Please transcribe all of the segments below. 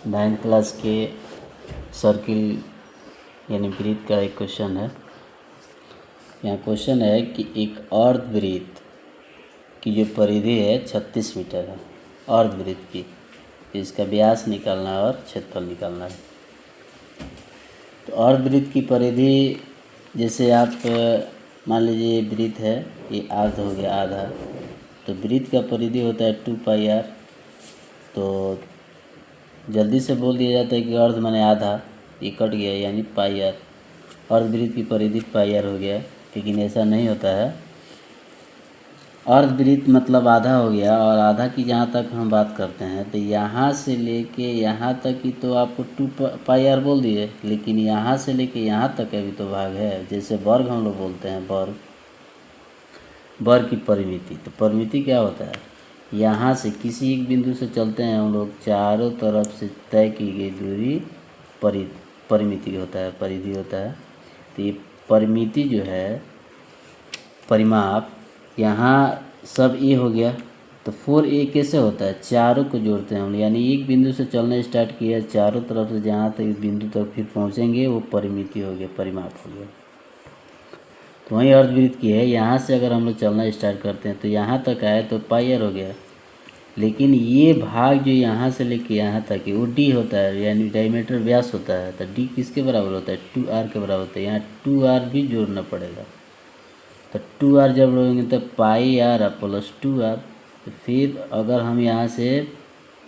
9th class के circle यानी वृत्त का एक क्वेश्चन है। यहाँ क्वेश्चन है कि एक अर्धवृत्त की जो परिधि है 36 मीटर है, अर्धवृत्त की, इसका व्यास निकालना है और क्षेत्रफल निकालना है। तो अर्धवृत्त की परिधि, जैसे आप मान लीजिए वृत्त है, ये अर्ध हो गया आधा, तो वृत्त का परिधि होता है 2πr। तो जल्दी से बोल दिया जाता है कि अर्ध माने आधा, ये कट गया यानी πr, अर्धवृत्त की परिधि πr हो गया। लेकिन ऐसा नहीं होता है, अर्धवृत्त मतलब आधा हो गया, और आधा की जहाँ तक हम बात करते हैं तो यहाँ से लेके यहाँ तक ही तो आपको 2πr बोल दिए, लेकिन यहाँ से लेके यहाँ तक का भी तो भाग है। जैसे वर्ग हम लोग बोलते हैं, वर्ग की परिमिति। तो परिमिति क्या होता है, यहाँ से किसी एक बिंदु से चलते हैं हम लोग, चारों तरफ से तय की गई दूरी परिमिति होता है, परिधि होता है। तो ये परिमिति जो है, परिमाप, यहाँ सब ए हो गया। तो 4a कैसे होता है, चारों को जोड़ते हैं हम, यानी एक बिंदु से चलना स्टार्ट किया, चारों तरफ से जहाँ तक बिंदु तक फिर पहुँचेंगे वो परिमिति हो गया, परिमाप हो गया। तो वहीं अर्धवृत्त की है, यहाँ से अगर हम लोग चलना स्टार्ट करते हैं तो यहाँ तक आए तो πr हो गया, लेकिन ये भाग जो यहाँ से लेके यहाँ तक है वो d होता है, यानी डायमीटर व्यास होता है। तो d किसके बराबर होता है, 2r के बराबर होता है। यहाँ 2r भी जोड़ना पड़ेगा, तो 2r जब जोड़ेंगे तो πr प्लस 2r। तो फिर अगर हम यहाँ से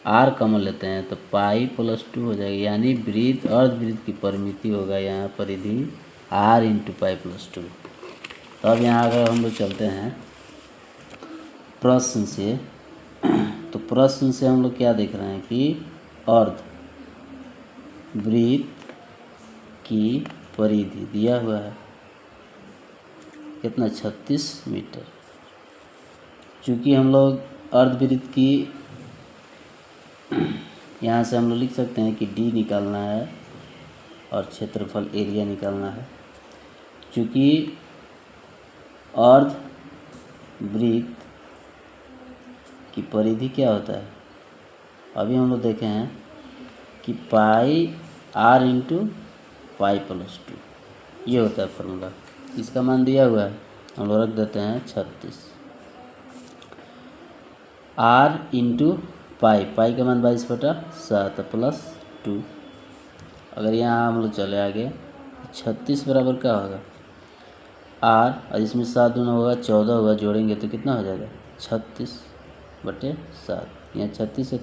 r कॉमन लेते हैं तो पाई प्लस 2 हो जाएगा, यानी वृत्त अर्धवृत्त की परिमिति होगा यहाँ परिधि r इंटू पाई प्लस 2। तो अब यहाँ अगर हम लोग चलते हैं प्रश्न से, तो प्रश्न से हम लोग क्या देख रहे हैं कि अर्धवृत्त की परिधि दिया हुआ है कितना, 36 मीटर। चूँकि हम लोग अर्धवृत्त की यहाँ से हम लोग लिख सकते हैं कि d निकालना है और क्षेत्रफल एरिया निकालना है। चूँकि अर्धवृत्त की परिधि क्या होता है, अभी हम लोग देखे हैं कि पाई r इंटू पाई प्लस 2, ये होता है फॉर्मूला। इसका मान दिया हुआ है, हम लोग रख देते हैं 36। r इंटू पाई, पाई का मान 22/7 प्लस 2। अगर यहाँ हम लोग चले आगे, 36 बराबर क्या होगा, r, और इसमें 7 दूना होगा 14 होगा, जोड़ेंगे तो कितना हो जाएगा 36/7। यहाँ 36 से